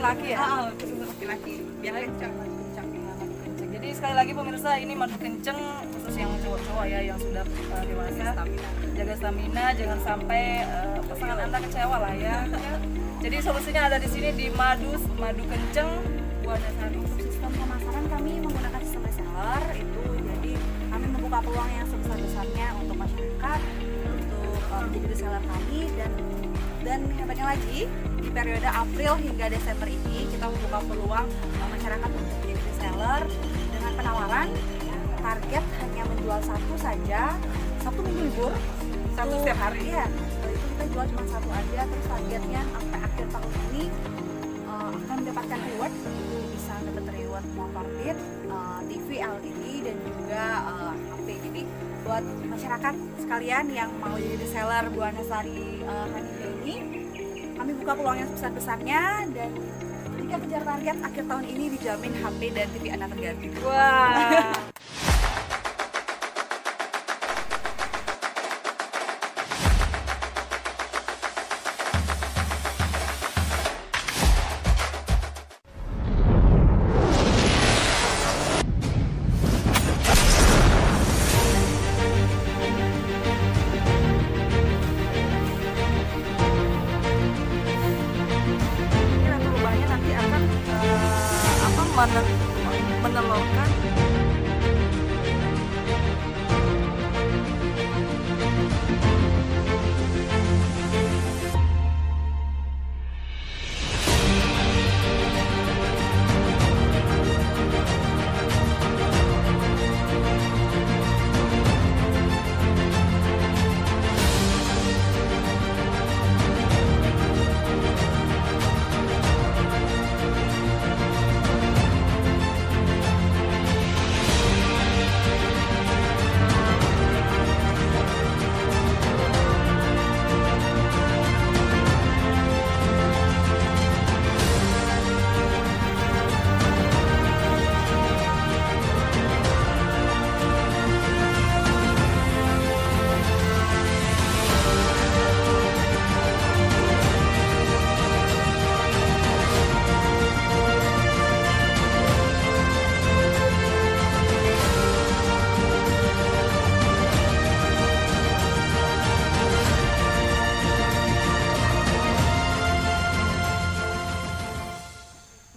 laki-laki ya? Khusus untuk laki-laki, biar kencang madu kencang. Madu kenceng. Jadi sekali lagi pemirsa, ini madu kenceng khusus yang cowok-cowok ya, yang sudah dewasa. Jaga stamina, jangan sampai pasangan Anda kecewa lah ya. Jadi solusinya ada di sini di madu kenceng Buanasari. Untuk sistem pemasaran kami menggunakan sistem reseller itu, jadi kami membuka peluang yang sebesar-besarnya untuk masyarakat untuk menjadi reseller kami, dan hebatnya lagi di periode April hingga Desember ini kita membuka peluang masyarakat untuk menjadi reseller dengan penawaran target hanya menjual satu saja, Sabtu Minggu libur, Satu setiap hari. Iya, itu kita jual cuma satu aja. Terus targetnya sampai akhir tahun ini akan mendapatkan reward, itu bisa dapat reward motor Beat, TV LED dan juga HP. Jadi buat masyarakat sekalian yang mau jadi reseller Buanasari Honey ini, kami buka peluang yang sebesar-besarnya, dan jika kejar target akhir tahun ini dijamin HP dan TV Anda terganti. Wah. Perubahannya nanti akan menelurkan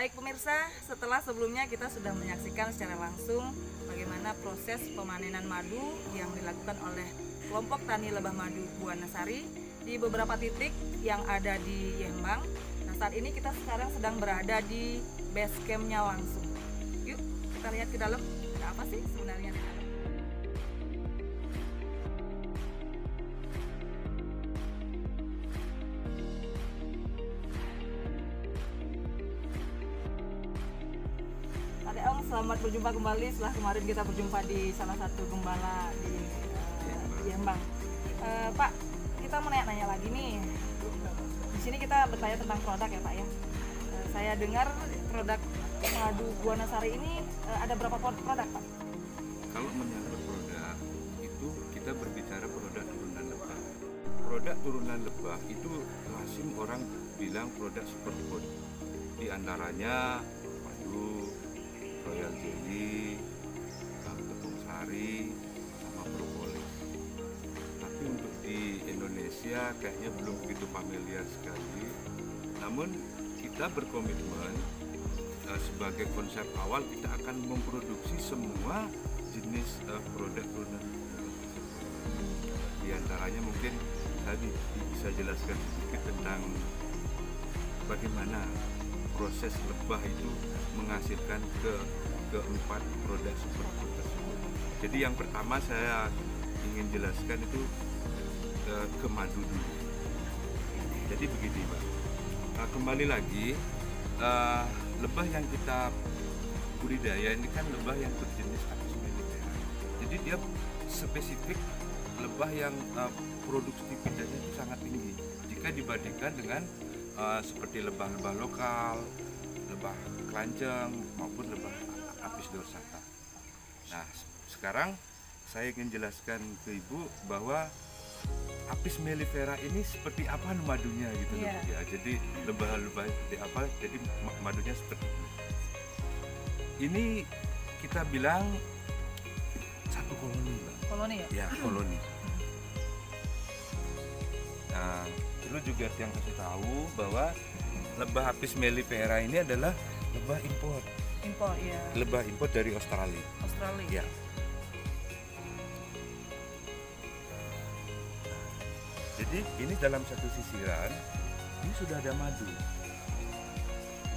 Baik pemirsa, setelah sebelumnya kita sudah menyaksikan secara langsung bagaimana proses pemanenan madu yang dilakukan oleh kelompok tani lebah madu Buanasari di beberapa titik yang ada di Yembang. Nah, saat ini kita sekarang sedang berada di base campnya langsung. Yuk kita lihat ke dalam, ada apa sih sebenarnya di dalam. Ade Ong, selamat berjumpa kembali setelah kemarin kita berjumpa di salah satu gembala di Yembang. Pak, kita mau nanya lagi nih. Di sini kita bertanya tentang produk ya Pak ya. Saya dengar produk madu Buanasari ini ada berapa produk Pak? Kalau menyangkut produk itu kita berbicara produk turunan lebah. Produk turunan lebah itu lazim orang bilang produk superfood. Di antaranya madu, royal jelly, tepung sari, sama propolis. Tapi untuk di Indonesia kayaknya belum begitu familiar sekali. Namun kita berkomitmen sebagai konsep awal kita akan memproduksi semua jenis produk turunan. Di antaranya mungkin tadi bisa jelaskan sedikit tentang bagaimana proses lebah itu menghasilkan keempat produk superfood tersebut. Jadi yang pertama saya ingin jelaskan itu ke madu dulu. Jadi begini Pak, kembali lagi lebah yang kita budidaya ini kan lebah yang berjenis apis mellifera. Jadi dia spesifik lebah yang produktivitasnya itu sangat tinggi jika dibandingkan dengan seperti lebah-lebah lokal, lebah kelanceng maupun lebah apis dorsata. Nah, sekarang saya ingin jelaskan ke Ibu bahwa Apis mellifera ini seperti apa madunya gitu loh. Iya. Ya, jadi lebah-lebah seperti apa, jadi madunya seperti ini. Ini kita bilang satu koloni, Mbak. Koloni ya? Ya, koloni. Nah, perlu juga yang kasih tahu bahwa lebah Apis mellifera ini adalah lebah impor. Impor ya. Lebah impor dari Australia. Australia. Ya. Jadi ini dalam satu sisiran ini sudah ada madu.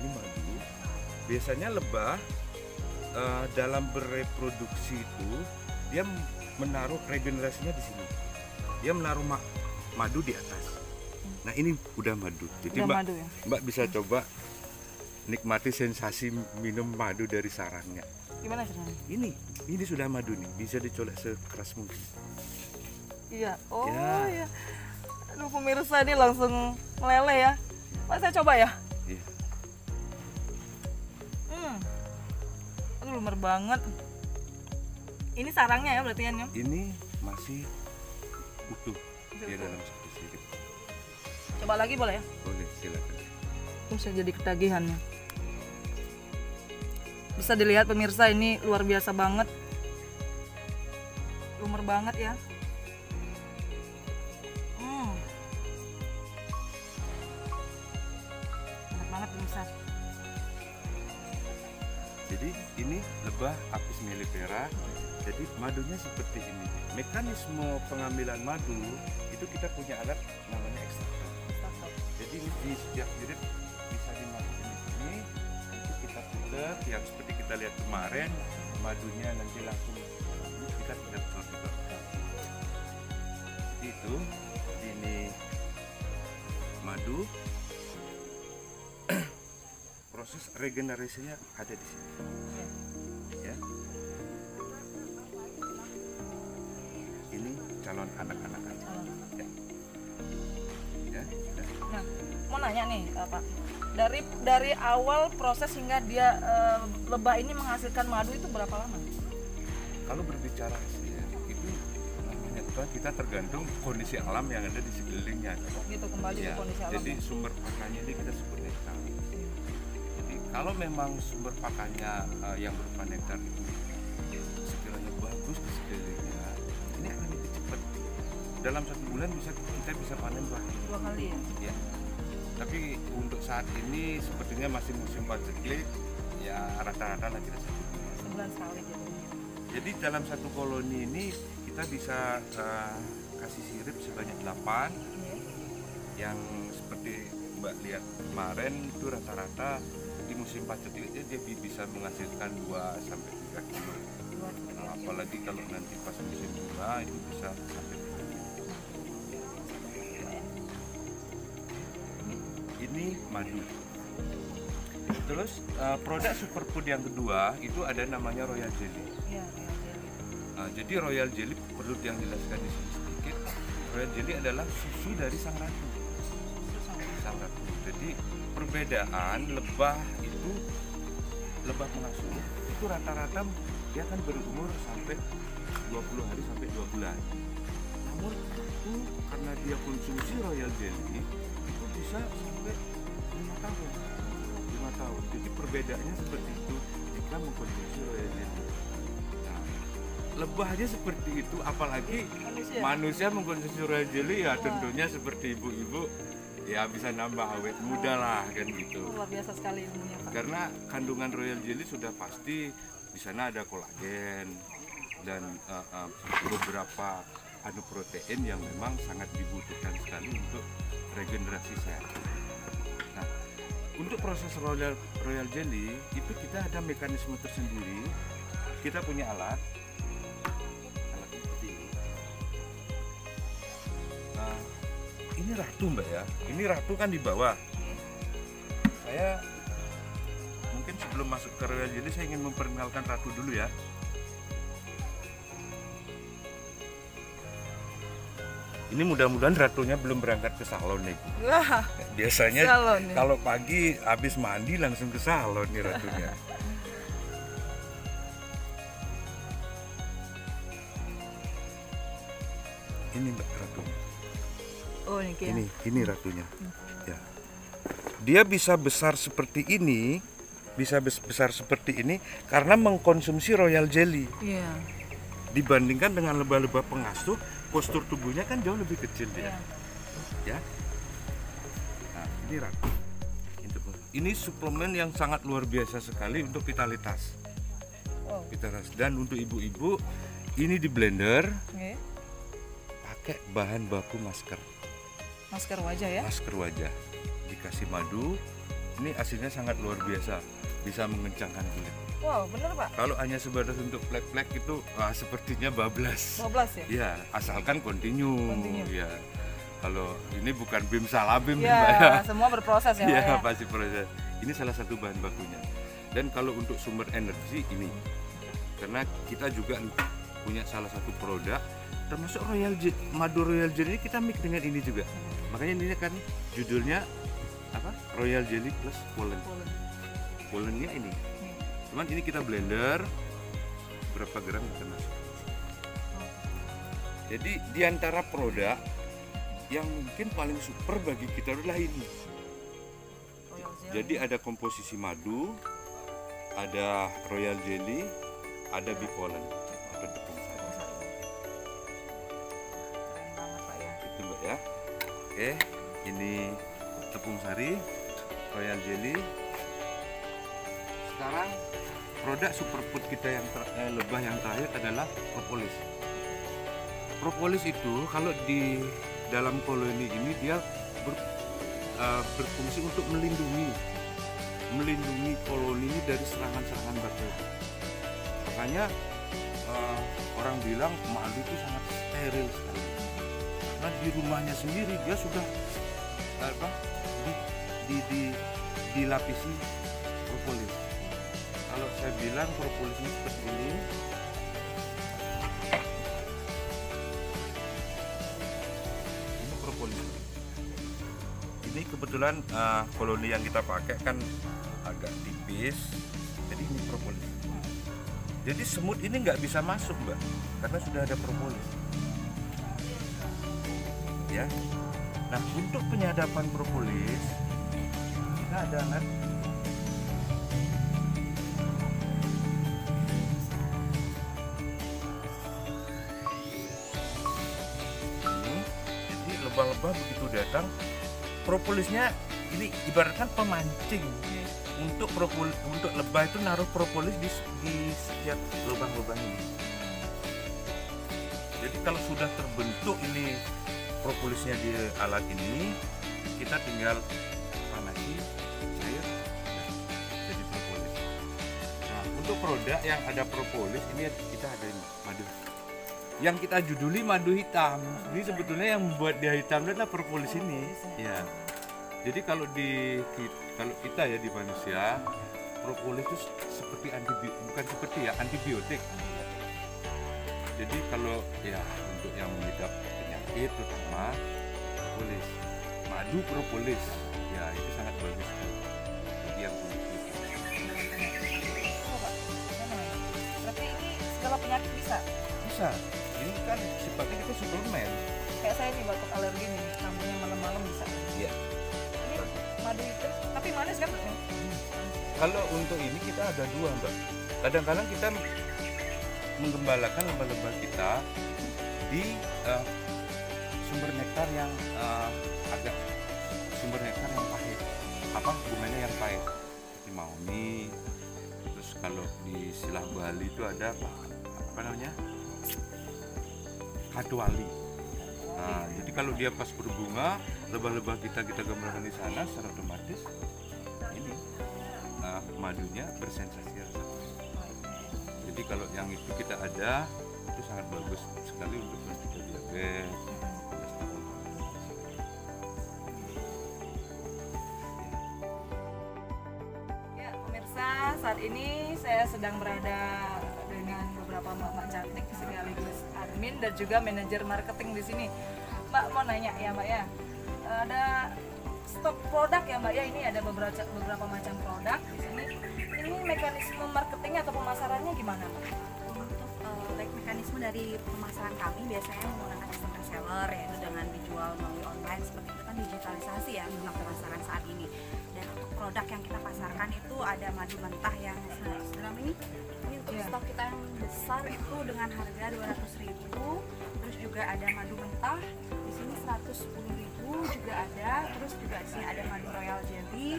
Ini madu. Biasanya lebah dalam bereproduksi itu dia menaruh regenerasinya di sini. Dia menaruh madu di atas. Nah ini udah madu. Jadi Udah Mbak, madu ya? Mbak bisa coba nikmati sensasi minum madu dari sarangnya. Gimana caranya? Ini sudah madu nih. Bisa dicolek sekeras mungkin. Iya. Oh Ya. iya. Aduh pemirsa ini langsung meleleh ya. Pak saya coba ya. Iya. Aduh lumer banget. Ini sarangnya ya berarti ya? Nyam? Ini masih utuh. Masih Dia utuh. dalam satu sirip. Coba lagi boleh ya? Boleh, silakan. Bisa jadi ketagihannya. Bisa dilihat pemirsa ini luar biasa banget. Lumer banget ya. Enak banget pemirsa. Jadi ini lebah Apis mellifera. Jadi madunya seperti ini. Mekanisme pengambilan madu itu kita punya alat namanya ekstraktor. Jadi ini di setiap sirip bisa dimasukin di sini. Nanti kita putar yang seperti kita lihat kemarin, madunya nanti langsung kita tidak sortir. Itu ini madu. Proses regenerasinya ada di sini. Ya. Ini calon anak-anak. Ya. Ya, sudah. Nah, mau nanya nih Pak, dari awal proses hingga dia lebah ini menghasilkan madu itu berapa lama? Kalau berbicara hasil itu namanya Tuhan, kita tergantung kondisi alam yang ada di sekelilingnya. Gitu kembali Ya, ke kondisi alam. jadi sumber pakannya ini kita sebut nektar. Jadi kalau memang sumber pakannya yang berupa nektar itu sekiranya bagus di sekelilingnya, ini akan lebih cepat. Dalam 1 bulan kita bisa panen 2 kali. 2 kali ya. Ya. Tapi untuk saat ini sepertinya masih musim paceklik, ya rata-rata lah kita 1 bulan. Sebulan sekali jadinya. Jadi dalam satu koloni ini kita bisa kasih sirip sebanyak 8. Iya. Yang seperti Mbak lihat kemarin itu rata-rata di musim paceklik dia bisa menghasilkan 2 sampai 3 kilo. Nah, apalagi kalau nanti pas musim bunga itu bisa sampai 3 kilo. Ini madu. Terus produk superfood yang kedua itu ada namanya royal jelly. Iya, Jadi royal jelly perlu yang dijelaskan di sini sedikit. Royal jelly adalah susu dari sang ratu. Sang ratu. Jadi perbedaan lebah itu, lebah pengasuh itu rata-rata dia akan berumur sampai 20 hari sampai 2 bulan. Namun itu karena dia konsumsi royal jelly itu bisa sampai 5 tahun. 5 tahun. Jadi perbedaannya seperti itu jika mengkonsumsi royal jelly. Nah, lebah aja seperti itu, apalagi manusia mengkonsumsi royal jelly ya tentunya seperti ibu-ibu ya bisa nambah awet muda lah kan gitu. luar biasa sekali ilmunya Pak. Karena kandungan royal jelly sudah pasti di sana ada kolagen dan beberapa protein yang memang sangat dibutuhkan sekali untuk regenerasi sel. Nah, untuk proses royal jelly itu kita ada mekanisme tersendiri. Kita punya alat seperti ini. Ini ratu Mbak ya. Ini ratu kan di bawah. Saya mungkin sebelum masuk ke royal jelly saya ingin memperkenalkan ratu dulu ya. Ini mudah-mudahan ratunya belum berangkat ke salon nih. Wah, Biasanya salon ya. kalau pagi habis mandi langsung ke salon nih ratunya. Ini Mbak ratunya. Oh, ini. Ini ratunya. Ya. Dia bisa besar seperti ini, karena mengkonsumsi royal jelly. Iya. Dibandingkan dengan lebah-lebah pengasuh, postur tubuhnya kan jauh lebih kecil dia. Ya. Nah, ini ratu. Ini suplemen yang sangat luar biasa sekali untuk vitalitas. Wow. Vitalitas. Dan untuk ibu-ibu, ini di blender Oke. pakai bahan baku masker. Masker wajah ya. Masker wajah. Dikasih madu, ini hasilnya sangat luar biasa. Bisa mengencangkan kulit. Wow, bener Pak. Kalau hanya sebatas untuk flek-flek itu sepertinya bablas. 12 ya? Ya, asalkan continue. Continue. Ya. Kalau ini bukan bim salabim Ya, semua berproses ya, Pak ya, ya. pasti proses. Ini salah satu bahan bakunya. Dan kalau untuk sumber energi ini, karena kita juga punya salah satu produk, termasuk madu royal jelly kita mix dengan ini juga. Makanya ini kan judulnya apa? Royal jelly plus pollen. Pollennya ini. Cuman ini kita blender, berapa gram kita masuk. Jadi di antara produk yang mungkin paling super bagi kita adalah ini. Jadi ada komposisi madu, ada royal jelly, ada bee pollen atau tepung sari. Keren banget Pak ya. Itu Mbak ya. Oke, ini tepung sari, royal jelly. Sekarang produk superfood kita yang lebah yang terakhir adalah propolis. Propolis itu kalau di dalam koloni ini dia berfungsi untuk melindungi koloni ini dari serangan-serangan bakteri. Makanya orang bilang madu itu sangat steril sekali. Karena di rumahnya sendiri dia sudah dilapisi propolis. Kalau saya bilang propolis ini seperti ini. Ini propolis. Ini kebetulan koloni yang kita pakai kan agak tipis, jadi ini propolis. Jadi semut ini nggak bisa masuk Mbak, karena sudah ada propolis. Ya. Nah untuk penyadapan propolis kita ada alat. Ini, jadi lebah-lebah begitu datang, propolisnya ini ibaratkan pemancing untuk lebah itu naruh propolis di setiap lubang-lubang ini. Jadi kalau sudah terbentuk ini propolisnya di alat ini, kita tinggal panasi cair jadi propolis. Nah untuk produk yang ada propolis ini kita ada ini madu. Yang kita juduli madu hitam. Ini sebetulnya yang membuat dia hitam adalah propolis ini. Ya. Jadi kalau kita ya di manusia, propolis itu seperti antibiotik. Jadi kalau ya untuk yang mengidap penyakit terutama propolis, madu propolis, ya itu sangat bagus bagi yang kulit. Oh, Pak. Berarti ini segala penyakit bisa? Bisa. Ini kan sifatnya kita suplemen. Kayak saya nih batuk alergi nih, lambungnya malam-malam bisa. Iya. Ini madu itu, tapi manis kan? Kalau untuk ini kita ada dua Mbak. Kadang-kadang kita menggembalakan lebah-lebah kita di sumber nektar yang sumber nektar yang pahit. Bunganya yang pahit. Seperti mahoni. Terus kalau di Silah Bali itu ada apa namanya? Kadwali. Nah, jadi kalau dia pas berbunga, lebah-lebah kita gembalakan di sana secara otomatis ini madunya bersensasi rasa. Jadi kalau yang itu kita ada, itu sangat bagus sekali untuk mencegah diabetes, kolesterol. Ya, pemirsa, saat ini saya sedang berada dengan beberapa mbak cantik sekaligus admin dan juga manajer marketing di sini. Mbak mau nanya ya Mbak ya, ada stok produk ya Mbak ya, ini ada beberapa macam produk di sini. Ini mekanisme marketing atau pemasarannya gimana Mbak? Untuk mekanisme dari pemasaran kami biasanya menggunakan sistem reseller, yaitu dengan dijual jual melalui online seperti itu kan digitalisasi ya dunia pemasaran saat ini. Dan untuk produk yang kita pasarkan itu ada madu mentah yang 100 gram ini untuk stok kita yang besar itu dengan harga 200.000. Terus juga ada madu mentah di sini 110.000 juga ada. Terus juga di sini ada madu royal jelly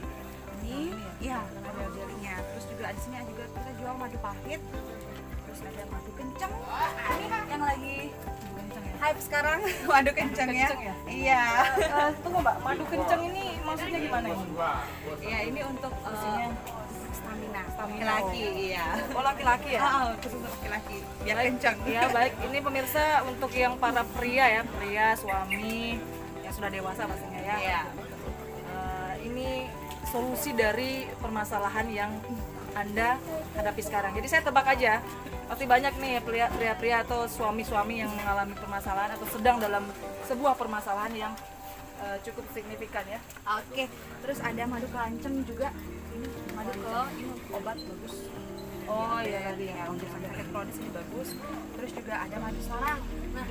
ini ya royal jelly-nya. Terus juga di sini juga kita jual madu pahit. Terus ada madu kenceng ini yang lagi hype sekarang. Madu kenceng ya. Iya. Tunggu Mbak, madu kenceng ini maksudnya gimana ini? Ya ini untuk stamina Laki-laki, iya. Oh laki-laki ya? Khusus untuk laki-laki Biar kencang. Ya baik, ini pemirsa untuk yang para pria ya, pria suami yang sudah dewasa pastinya ya. Iya. Ini solusi dari permasalahan yang Anda hadapi sekarang. Jadi saya tebak aja, pasti banyak nih pria-pria atau suami-suami yang mengalami permasalahan atau sedang dalam sebuah permasalahan yang cukup signifikan ya. Oke, terus ada madu kelanceng juga. Ini madu ini obat bagus. Oh iya tadi Ya, untuk sakit kronis ini bagus. Terus juga ada madu sarang. Nah,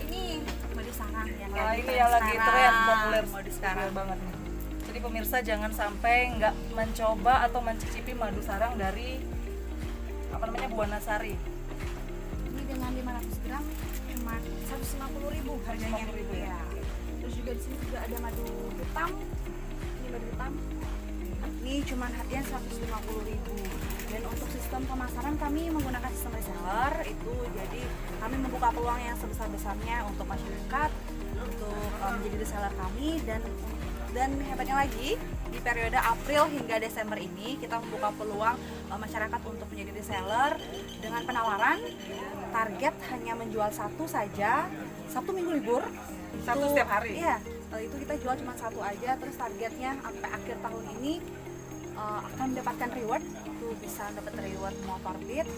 ini madu sarang yang ini yang lagi tren populer madu sarang banget nih. Jadi pemirsa jangan sampai nggak mencoba atau mencicipi madu sarang dari Buana Sari. Ini dengan 500 gram cuma 150.000 harganya. 150.000 ya. Terus juga di sini juga ada madu hitam. Ini madu hitam. Ini cuma harganya 150.000. Dan untuk sistem pemasaran kami menggunakan sistem reseller itu, jadi kami membuka peluang yang sebesar-besarnya untuk masyarakat untuk menjadi reseller kami. Dan hebatnya lagi di periode April hingga Desember ini kita membuka peluang masyarakat untuk menjadi reseller dengan penawaran target hanya menjual satu saja. Sabtu Minggu libur Satu itu- setiap hari? Iya, itu kita jual cuma satu aja. Terus targetnya sampai akhir tahun ini akan mendapatkan reward. Itu bisa dapat reward motor Beat,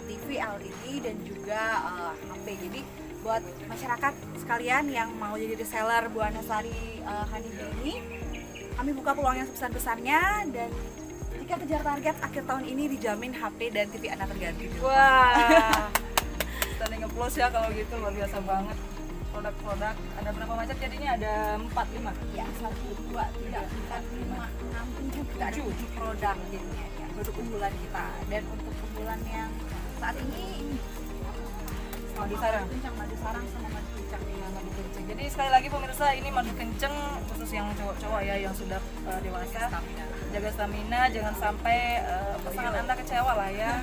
TV LED dan juga HP. Jadi buat masyarakat sekalian yang mau jadi reseller Buana Sari Honeybee ini, kami buka peluang yang sebesar-besarnya, dan jika kejar target akhir tahun ini dijamin HP dan TV Anda terganti. Wah, standing applause ya kalau gitu, luar biasa banget. Produk-produk ada berapa macam jadinya? Ada 4, 5. Ya, 1, 2, 3, 4, 5, 6, 7. Kita ada 7 produk jadinya ya, produk unggulan kita. Dan untuk unggulan yang saat ini Madu sarang. madu sarang sama madu kencang. Iya, madu kenceng. Jadi sekali lagi pemirsa, ini madu kenceng khusus yang cowok-cowok ya yang sudah dewasa. Jaga stamina, jangan sampai pasangan Anda kecewa lah ya.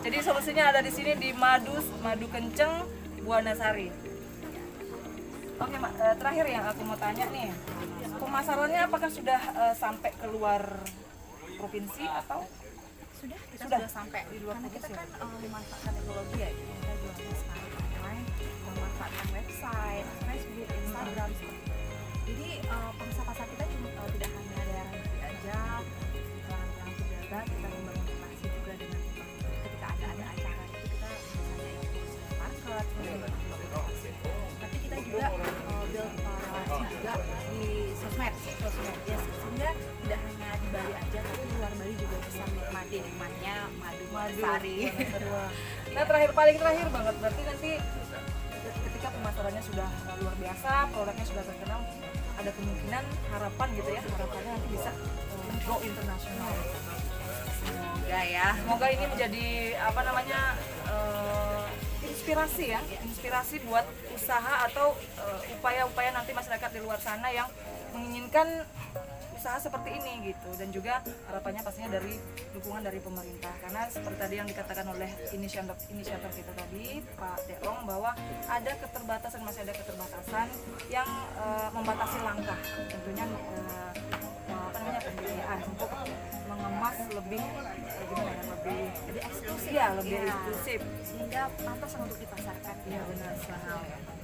Jadi solusinya ada di sini di madu kenceng di Buana Sari. Oke, terakhir yang aku mau tanya nih, pemasarannya apakah sudah sampai keluar provinsi atau Kita Sudah. sudah sampai Di luar karena kita provinsi? kan memanfaatkan teknologi ya, kita jualnya sekarang online, memanfaatkan website, Facebook, Instagram seperti itu. Jadi pasar kita cuma tidak hanya daerah negeri aja, yang pejabat, kita membangun relasi juga dengan ketika ada acara itu kita misalnya ikut market, tapi kita juga build relasi juga di sosmed ya, sehingga tidak hanya di Bali aja tapi di luar Bali juga bisa menikmati nikmatnya madu sari. Nah paling terakhir banget, berarti nanti ketika pemasarannya sudah luar biasa, produknya sudah terkenal, ada kemungkinan harapannya nanti bisa go internasional. Semoga ya. Semoga ini menjadi inspirasi buat usaha atau upaya-upaya nanti masyarakat di luar sana yang menginginkan usaha seperti ini gitu, dan juga harapannya pastinya dari dukungan dari pemerintah, karena seperti tadi yang dikatakan oleh inisiator kita tadi Pak Deong, bahwa masih ada keterbatasan yang membatasi langkah tentunya pembiayaan untuk mengemas lebih Jadi eksklusif lebih eksklusif. sehingga pantas untuk dipasarkan Iya benar sekali.